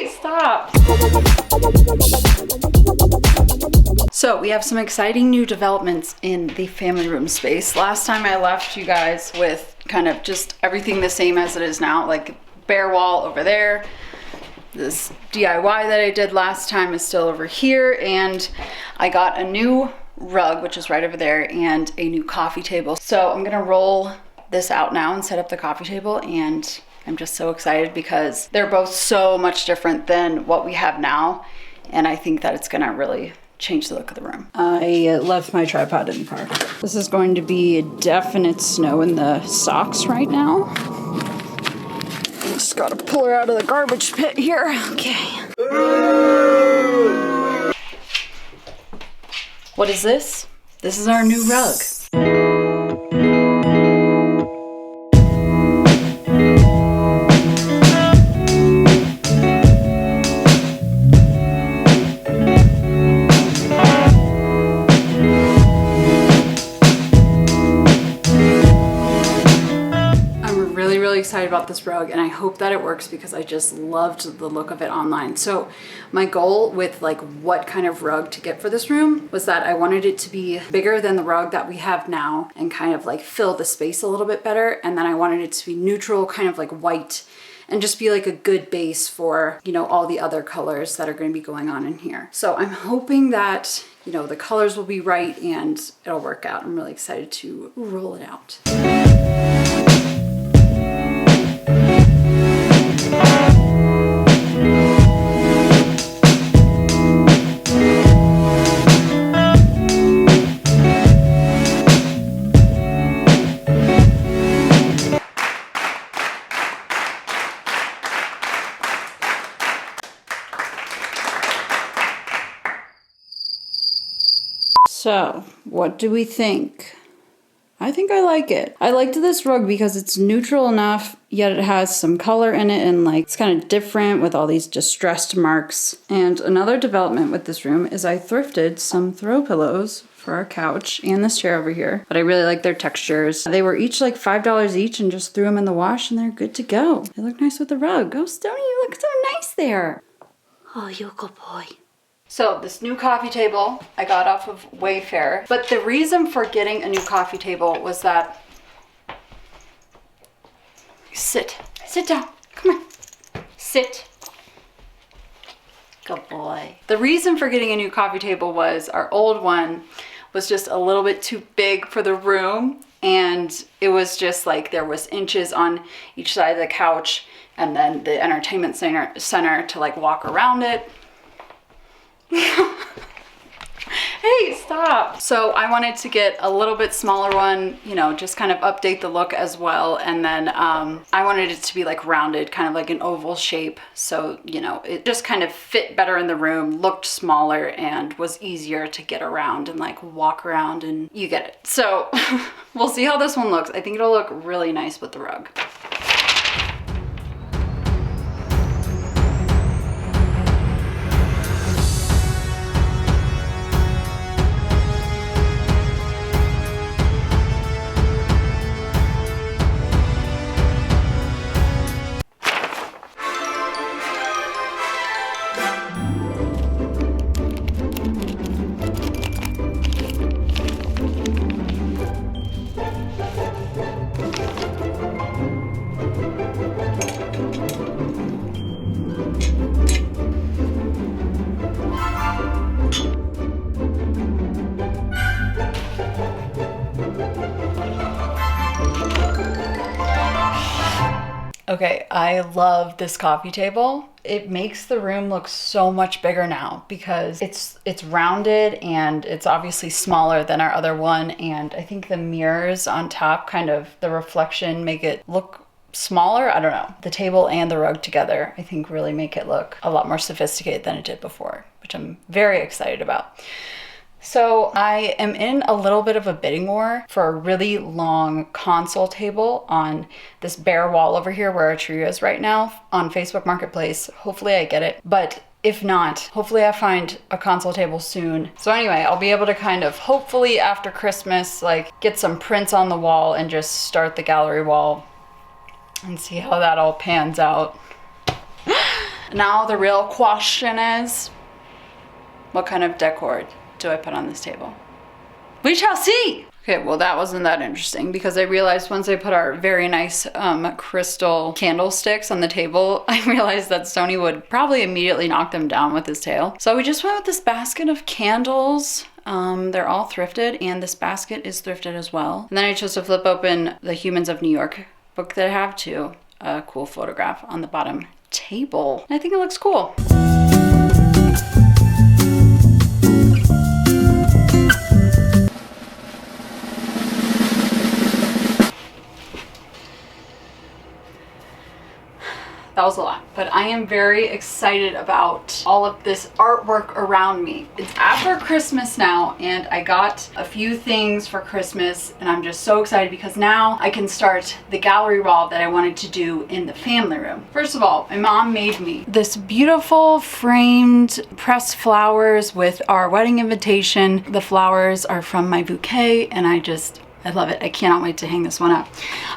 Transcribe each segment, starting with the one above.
Hey, stop. So we have some exciting new developments in the family room space. Last time I left you guys with kind of just everything the same as it is now, like bare wall over there. This DIY that I did last time is still over here, and I got a new rug, which is right over there, and a new coffee table. So I'm gonna roll this out now and set up the coffee table, and I'm just so excited because they're both so much different than what we have now, and I think that it's gonna really change the look of the room. I left my tripod in the car. This is going to be a definite snow in the socks right now. Just gotta pull her out of the garbage pit here. Okay. What is this? This is our new rug. Excited about this rug, and I hope that it works because I just loved the look of it online. So my goal with like what kind of rug to get for this room was that I wanted it to be bigger than the rug that we have now and kind of like fill the space a little bit better, and then I wanted it to be neutral, kind of like white, and just be like a good base for, you know, all the other colors that are going to be going on in here. So I'm hoping that, you know, the colors will be right and it'll work out. I'm really excited to roll it out. So, what do we think? I think I like it. I liked this rug because it's neutral enough, yet it has some color in it, and like it's kind of different with all these distressed marks. And another development with this room is I thrifted some throw pillows for our couch and this chair over here, but I really like their textures. They were each like $5 each, and just threw them in the wash and they're good to go. They look nice with the rug. Oh, Stony, you look so nice there. Oh, you're a good boy. So this new coffee table I got off of Wayfair, but the reason for getting a new coffee table was that, sit down, come on, sit. Good boy. The reason for getting a new coffee table was our old one was just a little bit too big for the room, and it was just like there was inches on each side of the couch and then the entertainment center to like walk around it. Hey, stop. So I wanted to get a little bit smaller one, you know, just kind of update the look as well. And then I wanted it to be like rounded, kind of like an oval shape. So, you know, it just kind of fit better in the room, looked smaller, and was easier to get around and like walk around, and you get it. So we'll see how this one looks. I think it'll look really nice with the rug. Okay, I love this coffee table. It makes the room look so much bigger now because it's rounded, and it's obviously smaller than our other one, and I think the mirrors on top, kind of the reflection, make it look smaller. I don't know. The table and the rug together, I think, really make it look a lot more sophisticated than it did before, which I'm very excited about. So I am in a little bit of a bidding war for a really long console table on this bare wall over here where our tree is right now on Facebook Marketplace. Hopefully I get it, but if not, hopefully I find a console table soon. So anyway, I'll be able to kind of, hopefully after Christmas, like get some prints on the wall and just start the gallery wall and see how that all pans out. Now the real question is, what kind of decor do I put on this table? We shall see. Okay, well that wasn't that interesting because I realized once I put our very nice crystal candlesticks on the table, I realized that Stoney would probably immediately knock them down with his tail. So we just went with this basket of candles. They're all thrifted, and this basket is thrifted as well. And then I chose to flip open the Humans of New York book that I have too. A cool photograph on the bottom table. I think it looks cool. That was a lot, but I am very excited about all of this artwork around me. It's after Christmas now, and I got a few things for Christmas, and I'm just so excited because now I can start the gallery wall that I wanted to do in the family room. First of all, my mom made me this beautiful framed pressed flowers with our wedding invitation. The flowers are from my bouquet, and I love it. I cannot wait to hang this one up.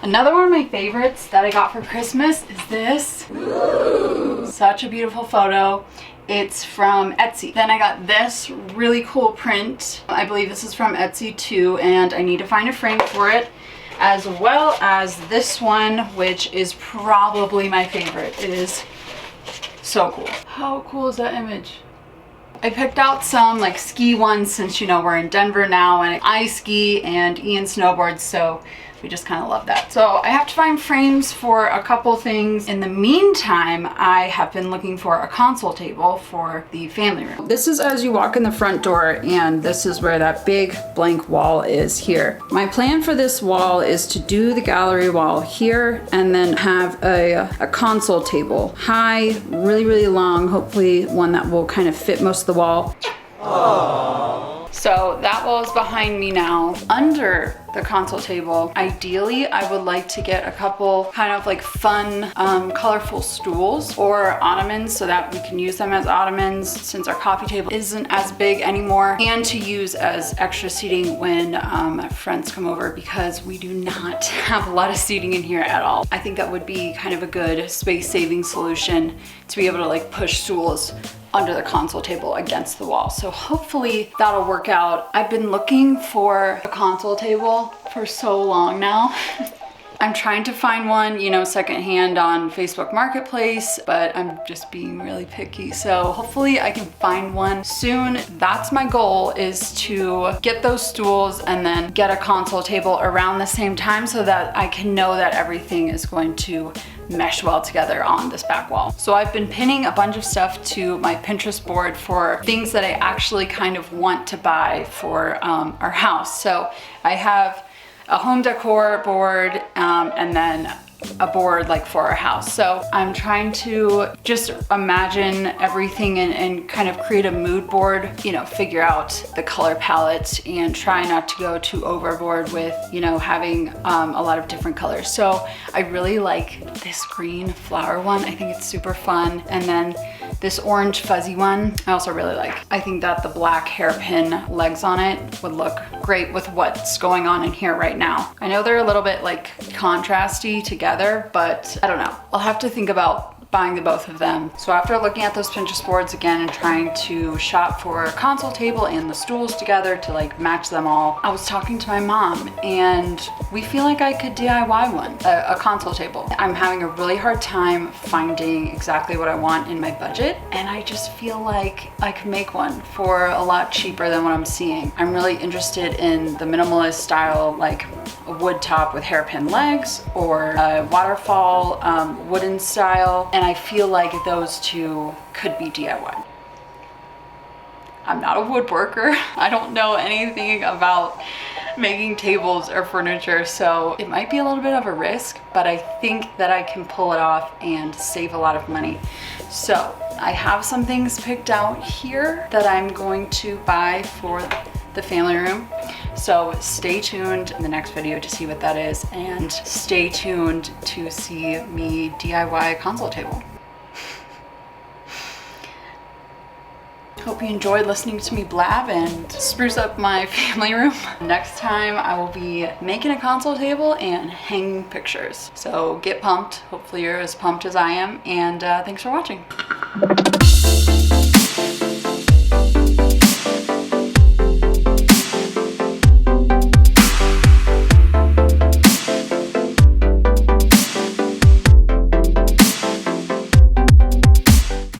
Another one of my favorites that I got for Christmas is this. Ooh. Such a beautiful photo. It's from Etsy. Then I got this really cool print. I believe this is from Etsy too, and I need to find a frame for it, as well as this one, which is probably my favorite. It is so cool. How cool is that image? I picked out some like ski ones since, you know, we're in Denver now and I ski and Ian snowboards, so we just kind of love that. So I have to find frames for a couple things. In the meantime, I have been looking for a console table for the family room. This is as you walk in the front door, and this is where that big blank wall is here. My plan for this wall is to do the gallery wall here and then have a console table. High, really, really long, hopefully one that will kind of fit most of the wall. Aww. So that wall is behind me now. Under the console table, ideally I would like to get a couple kind of like fun, colorful stools or ottomans so that we can use them as ottomans since our coffee table isn't as big anymore, and to use as extra seating when friends come over, because we do not have a lot of seating in here at all. I think that would be kind of a good space saving solution to be able to like push stools under the console table against the wall. So hopefully that'll work out. I've been looking for a console table for so long now. I'm trying to find one, you know, secondhand on Facebook Marketplace, but I'm just being really picky. So hopefully I can find one soon. That's my goal, is to get those stools and then get a console table around the same time so that I can know that everything is going to mesh well together on this back wall. So I've been pinning a bunch of stuff to my Pinterest board for things that I actually kind of want to buy for our house. So I have a home decor board and then a board like for our house. So I'm trying to just imagine everything and kind of create a mood board, you know, figure out the color palette and try not to go too overboard with, you know, having a lot of different colors. So I really like this green flower one. I think it's super fun. And then this orange fuzzy one, I also really like. I think that the black hairpin legs on it would look great with what's going on in here right now. I know they're a little bit like contrasty together, but I don't know. I'll have to think about buying the both of them. So after looking at those Pinterest boards again and trying to shop for a console table and the stools together to like match them all, I was talking to my mom and we feel like I could DIY one, a console table. I'm having a really hard time finding exactly what I want in my budget, and I just feel like I could make one for a lot cheaper than what I'm seeing. I'm really interested in the minimalist style, like a wood top with hairpin legs, or a waterfall wooden style, and I feel like those two could be DIY. I'm not a woodworker. I don't know anything about making tables or furniture, so it might be a little bit of a risk, but I think that I can pull it off and save a lot of money. So I have some things picked out here that I'm going to buy for the family room. So stay tuned in the next video to see what that is, and stay tuned to see me DIY a console table. Hope you enjoyed listening to me blab and spruce up my family room. Next time I will be making a console table and hanging pictures. So get pumped. Hopefully you're as pumped as I am, and thanks for watching. it.